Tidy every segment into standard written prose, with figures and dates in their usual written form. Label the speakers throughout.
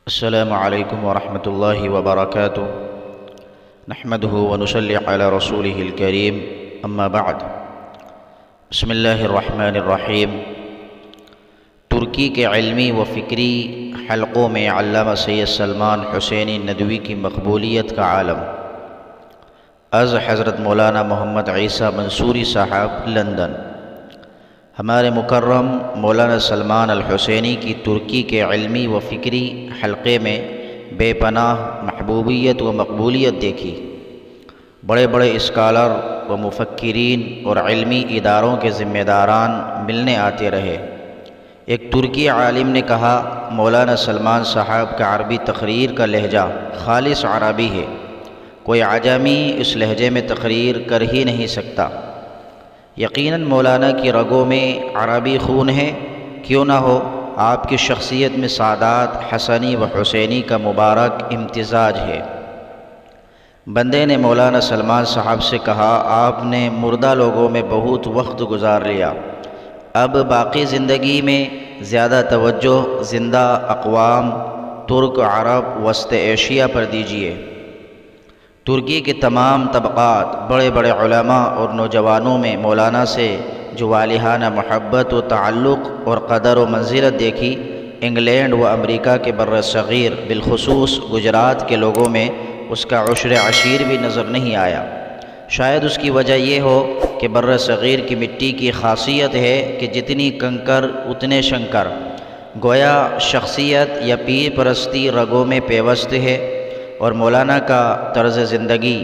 Speaker 1: السلام علیکم ورحمۃ اللہ وبرکاتہ نحمدہ ونصلی علی رسولہ الکریم اما بعد بسم اللہ الرحمن الرحیم۔ ترکی کے علمی و فکری حلقوں میں علامہ سید سلمان حسینی ندوی کی مقبولیت کا عالم۔ از حضرت مولانا محمد عیسیٰ منصوری صاحب، لندن۔ ہمارے مکرم مولانا سلمان الحسینی کی ترکی کے علمی و فکری حلقے میں بے پناہ محبوبیت و مقبولیت دیکھی۔ بڑے بڑے اسکالر و مفکرین اور علمی اداروں کے ذمہ داران ملنے آتے رہے۔ ایک ترکی عالم نے کہا، مولانا سلمان صاحب کا عربی تقریر کا لہجہ خالص عربی ہے، کوئی عجمی اس لہجے میں تقریر کر ہی نہیں سکتا۔ یقیناً مولانا کی رگوں میں عربی خون ہے، کیوں نہ ہو، آپ کی شخصیت میں سعادات حسنی و حسینی کا مبارک امتزاج ہے۔ بندے نے مولانا سلمان صاحب سے کہا، آپ نے مردہ لوگوں میں بہت وقت گزار لیا، اب باقی زندگی میں زیادہ توجہ زندہ اقوام ترک، عرب، وسط ایشیا پر دیجیے۔ ترکی کے تمام طبقات، بڑے بڑے علماء اور نوجوانوں میں مولانا سے جو والہانہ محبت و تعلق اور قدر و منزلت دیکھی، انگلینڈ و امریکہ کے بر صغیر بالخصوص گجرات کے لوگوں میں اس کا عشر عشیر بھی نظر نہیں آیا۔ شاید اس کی وجہ یہ ہو کہ بر صغیر کی مٹی کی خاصیت ہے کہ جتنی کنکر اتنے شنکر، گویا شخصیت یا پیر پرستی رگوں میں پیوست ہے، اور مولانا کا طرز زندگی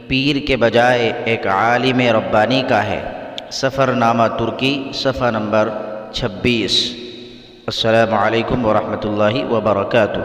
Speaker 1: پیر کے بجائے ایک عالم ربانی کا ہے۔ سفر نامہ ترکی، صفحہ نمبر 26۔ السلام علیکم ورحمۃ اللہ وبرکاتہ۔